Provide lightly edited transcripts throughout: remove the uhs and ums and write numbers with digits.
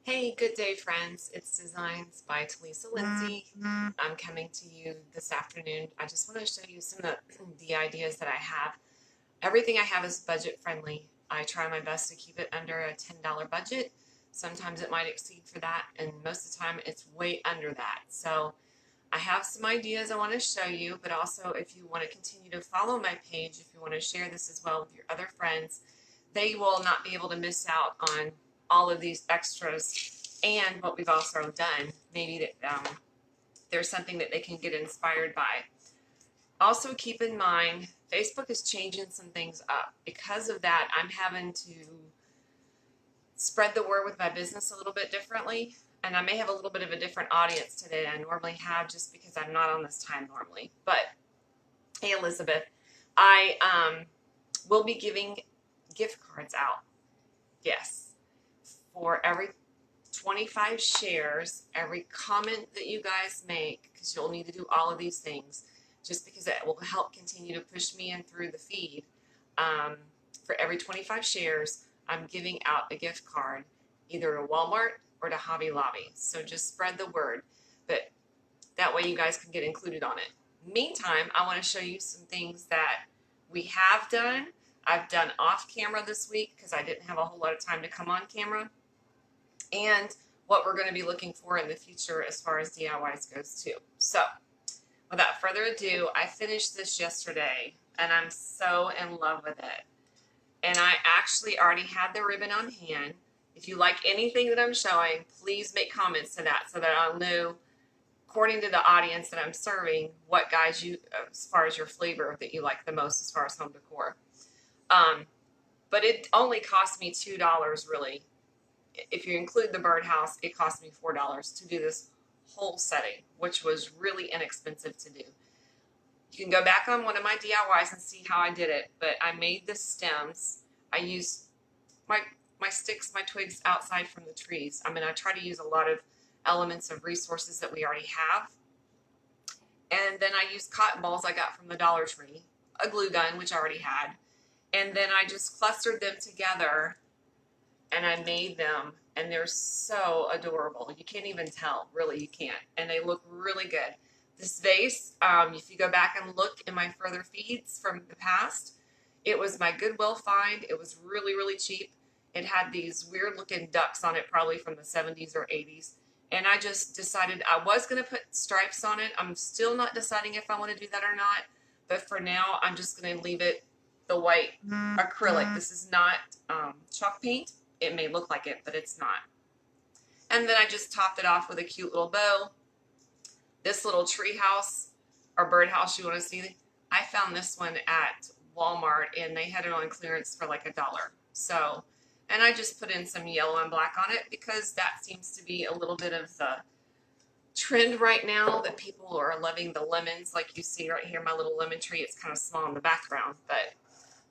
Hey, good day, friends. It's Designs by Talisa Lindsay. I'm coming to you this afternoon. I just want to show you some of the ideas that I have. Everything I have is budget friendly. I try my best to keep it under a $10 budget. Sometimes it might exceed for that, and most of the time it's way under that. So I have some ideas I want to show you, but also if you want to continue to follow my page, if you want to share this as well with your other friends, they will not be able to miss out on all of these extras and what we've also done. Maybe that there's something that they can get inspired by. Also, keep in mind, Facebook is changing some things up. Because of that, I'm having to spread the word with my business a little bit differently. And I may have a little bit of a different audience today than I normally have just because I'm not on this time normally. But hey, Elizabeth, I will be giving gift cards out. Yes. For every 25 shares, every comment that you guys make, because you'll need to do all of these things, just because it will help continue to push me in through the feed. For every 25 shares, I'm giving out a gift card, either to Walmart or to Hobby Lobby. So just spread the word, but that way you guys can get included on it. Meantime, I want to show you some things that we have done. I've done off camera this week because I didn't have a whole lot of time to come on camera, and what we're going to be looking for in the future as far as DIYs goes too. So without further ado, I finished this yesterday and I'm so in love with it. And I actually already had the ribbon on hand. If you like anything that I'm showing, please make comments to that so that I'll know, according to the audience that I'm serving, what guys you, as far as your flavor that you like the most as far as home decor. But it only cost me $2 really. If you include the birdhouse, it cost me $4 to do this whole setting, which was really inexpensive to do. You can go back on one of my DIYs and see how I did it, but I made the stems. I used my sticks, my twigs outside from the trees. I mean, I try to use a lot of elements of resources that we already have. And then I used cotton balls I got from the Dollar Tree, a glue gun, which I already had. And then I just clustered them together and I made them, and they're so adorable. You can't even tell, really, you can't. And they look really good. This vase, if you go back and look in my further feeds from the past, it was my Goodwill find. It was really, really cheap. It had these weird looking ducks on it, probably from the 70s or 80s. And I just decided I was going to put stripes on it. I'm still not deciding if I want to do that or not. But for now, I'm just going to leave it the white acrylic. This is not chalk paint. It may look like it, but it's not. And then I just topped it off with a cute little bow. This little tree house or birdhouse you want to see, I found this one at Walmart and they had it on clearance for like $1. So, and I just put in some yellow and black on it because that seems to be a little bit of the trend right now, that people are loving the lemons. Like you see right here, my little lemon tree, it's kind of small in the background, but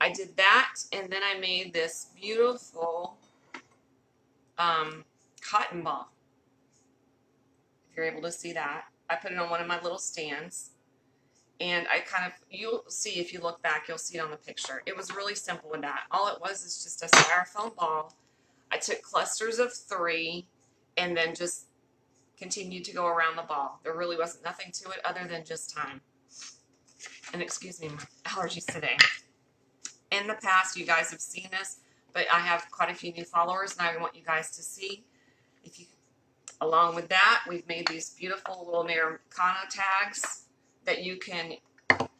I did that. And then I made this beautiful cotton ball. If you're able to see that, I put it on one of my little stands, and I you'll see if you look back, you'll see it on the picture. It was really simple with that. All it was is just a styrofoam ball. I took clusters of 3 and then just continued to go around the ball. There really wasn't nothing to it other than just time. And excuse me, my allergies today. In the past, you guys have seen this, but I have quite a few new followers, and I want you guys to see. If you, along with that, we've made these beautiful little Americana tags that you can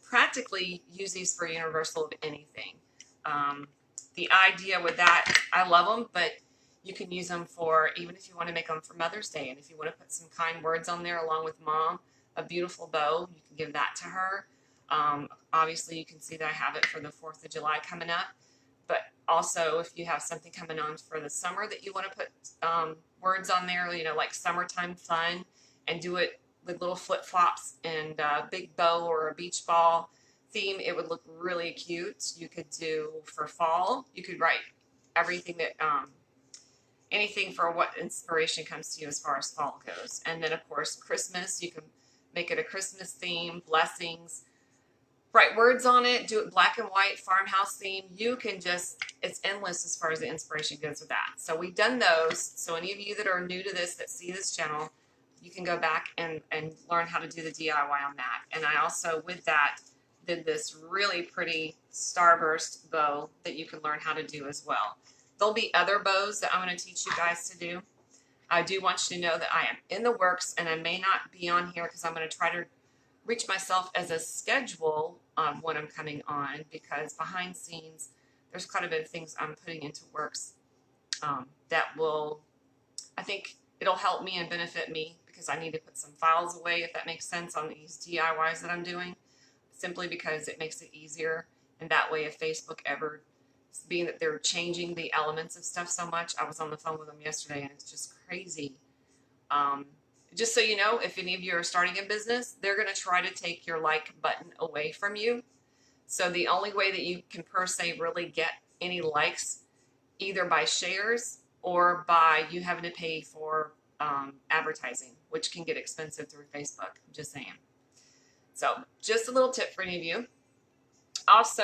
practically use these for universal of anything. The idea with that, I love them, but you can use them for, even if you want to make them for Mother's Day, and if you want to put some kind words on there along with Mom, a beautiful bow, you can give that to her. Obviously, you can see that I have it for the 4th of July coming up. But also, if you have something coming on for the summer that you want to put words on there, you know, like summertime fun, and do it with little flip-flops and a big bow or a beach ball theme, it would look really cute. You could do for fall, you could write everything that, anything for what inspiration comes to you as far as fall goes. And then, of course, Christmas, you can make it a Christmas theme, blessings. write words on it, do it black and white, farmhouse theme. You can just, it's endless as far as the inspiration goes with that. So we've done those. So any of you that are new to this, that see this channel, you can go back and learn how to do the DIY on that. And I also, with that, did this really pretty starburst bow that you can learn how to do as well. There'll be other bows that I'm going to teach you guys to do. I do want you to know that I am in the works, and I may not be on here because I'm going to try to reach myself as a schedule when I'm coming on, because behind scenes there's quite a bit of things I'm putting into works that will, I think it'll help me and benefit me, because I need to put some files away, if that makes sense, on these DIYs that I'm doing, simply because it makes it easier. And that way, if Facebook ever, being that they're changing the elements of stuff so much, I was on the phone with them yesterday and it's just crazy. Just so you know, if any of you are starting a business, they're going to try to take your like button away from you. So the only way that you can per se really get any likes, either by shares or by you having to pay for advertising, which can get expensive through Facebook. I'm just saying. So just a little tip for any of you. Also,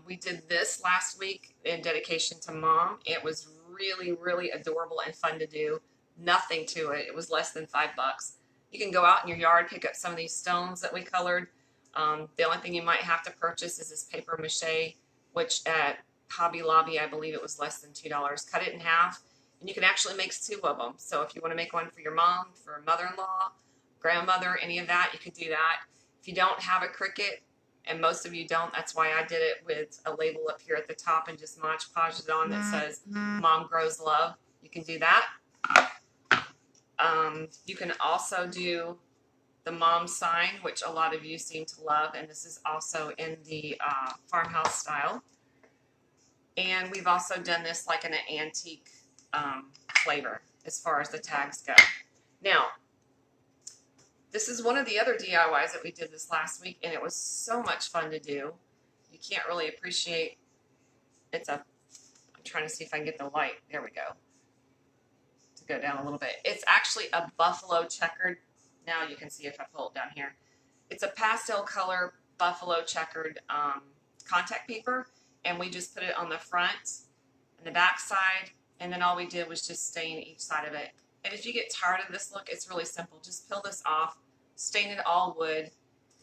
we did this last week in dedication to Mom. It was really, really adorable and fun to do. Nothing to it. It was less than $5. You can go out in your yard, pick up some of these stones that we colored. The only thing you might have to purchase is this paper mache, which at Hobby Lobby, I believe it was less than $2. Cut it in half, and you can actually make 2 of them. So if you want to make one for your mom, for a mother-in-law, grandmother, any of that, you could do that. If you don't have a Cricut, and most of you don't, that's why I did it with a label up here at the top and just Mod Podged it on that says Mom Grows Love. You can do that. You can also do the mom sign, which a lot of you seem to love, and this is also in the farmhouse style. And we've also done this like in an antique flavor as far as the tags go. Now, this is one of the other DIYs that we did this last week, and it was so much fun to do. You can't really appreciate, I'm trying to see if I can get the light, there we go, to go down a little bit. It's actually a buffalo checkered, now you can see if I pull it down here. It's a pastel color buffalo checkered contact paper, and we just put it on the front and the back side, and then all we did was just stain each side of it. And if you get tired of this look, it's really simple. Just peel this off, stain it all wood,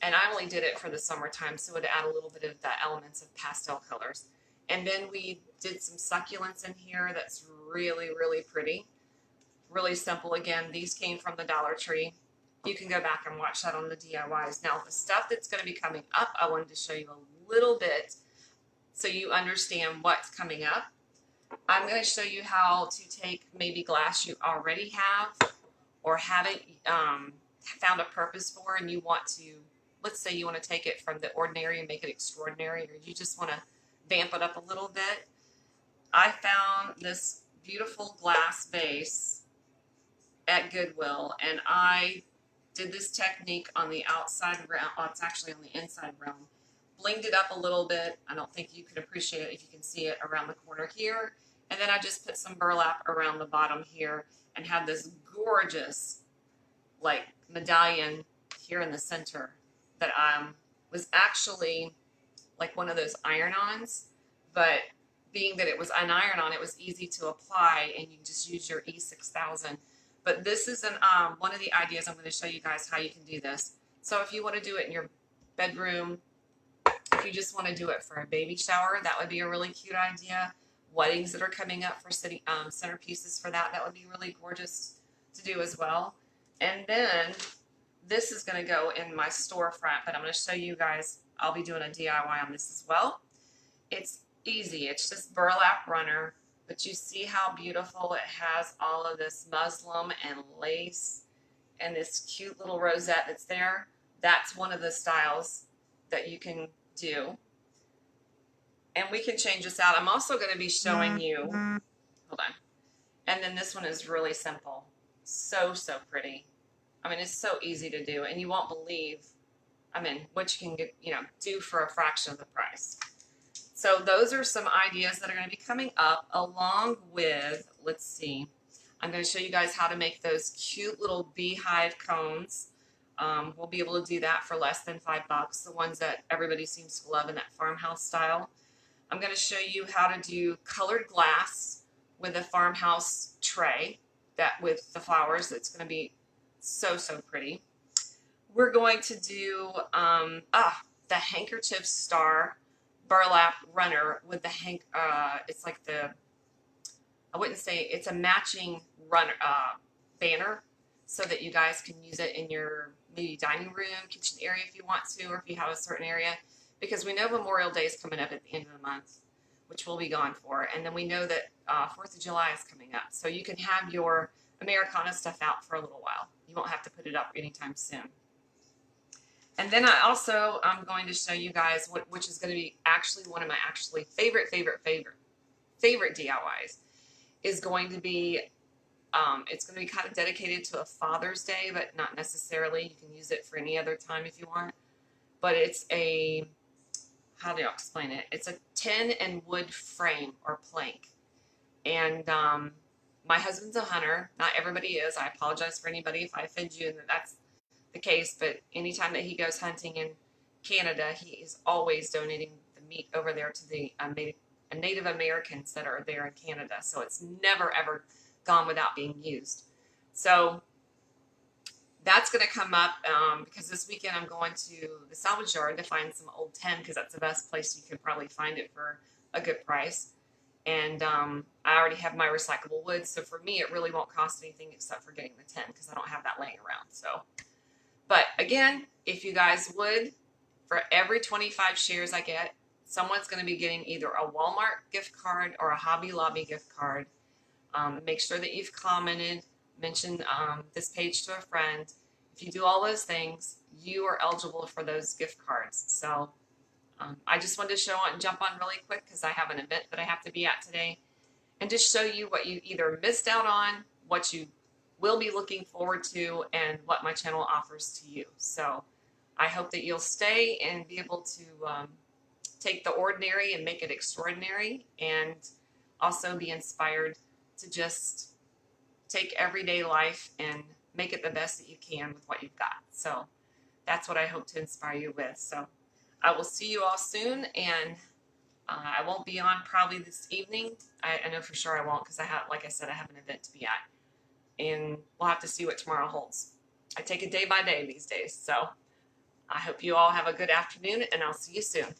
and I only did it for the summertime, so it would add a little bit of the elements of pastel colors. And then we did some succulents in here that's really, really pretty. Really simple. Again, these came from the Dollar Tree. You can go back and watch that on the DIYs. Now, the stuff that's going to be coming up, I wanted to show you a little bit so you understand what's coming up. I'm going to show you how to take maybe glass you already have or haven't found a purpose for, and you want to, let's say you want to take it from the ordinary and make it extraordinary, or you just want to vamp it up a little bit. I found this beautiful glass vase at Goodwill, and I did this technique on the outside round. Oh, it's actually on the inside round. Blinged it up a little bit. I don't think you can appreciate it if you can see it around the corner here. And then I just put some burlap around the bottom here and had this gorgeous like medallion here in the center that was actually like one of those iron-ons, but being that it was an iron-on, it was easy to apply, and you just use your E6000. But this is one of the ideas I'm going to show you guys how you can do this. So if you want to do it in your bedroom, if you just want to do it for a baby shower, that would be a really cute idea. Weddings that are coming up for centerpieces for that, that would be really gorgeous to do as well. And then this is going to go in my storefront, but I'm going to show you guys, I'll be doing a DIY on this as well. It's easy. It's just burlap runner, but you see how beautiful it has all of this muslin and lace and this cute little rosette that's there. That's one of the styles that you can do. And we can change this out. I'm also going to be showing you, hold on. And then this one is really simple. So, so pretty. I mean, it's so easy to do, and you won't believe, what you can get, do for a fraction of the price. So those are some ideas that are going to be coming up, along with, let's see, I'm going to show you guys how to make those cute little beehive cones. We'll be able to do that for less than $5, the ones that everybody seems to love in that farmhouse style. I'm going to show you how to do colored glass with a farmhouse tray that with the flowers. That's going to be so, so pretty. We're going to do the handkerchief star burlap runner with the it's like I wouldn't say it's a matching runner banner, so that you guys can use it in your maybe dining room, kitchen area if you want to, or if you have a certain area, because we know Memorial Day is coming up at the end of the month, which we'll be gone for, and then we know that 4th of July is coming up, so you can have your Americana stuff out for a little while. You won't have to put it up anytime soon. And then I'm going to show you guys which is going to be actually one of my favorite DIYs, is going to be it's going to be kind of dedicated to a Father's Day, but not necessarily. You can use it for any other time if you want. But it's how do I explain it? It's a tin and wood frame or plank. And my husband's a hunter. Not everybody is. I apologize for anybody if I offend you and that's the case. But anytime that he goes hunting in Canada, he is always donating the meat over there to the Native Americans that are there in Canada. So it's never, ever gone without being used. So that's going to come up because this weekend I'm going to the salvage yard to find some old tin, because that's the best place you can probably find it for a good price. And I already have my recyclable wood, so for me it really won't cost anything except for getting the tin, because I don't have that laying around. So, but again, if you guys would, for every 25 shares I get, someone's going to be getting either a Walmart gift card or a Hobby Lobby gift card. Make sure that you've commented, mentioned this page to a friend. If you do all those things, you are eligible for those gift cards. So I just wanted to jump on really quick because I have an event that I have to be at today, and just show you what you either missed out on, what you will be looking forward to, and what my channel offers to you. So I hope that you'll stay and be able to take the ordinary and make it extraordinary, and also be inspired to just take everyday life and make it the best that you can with what you've got. So that's what I hope to inspire you with. So I will see you all soon, and I won't be on probably this evening. I know for sure I won't, because like I said, I have an event to be at, and we'll have to see what tomorrow holds. I take it day by day these days. So I hope you all have a good afternoon, and I'll see you soon.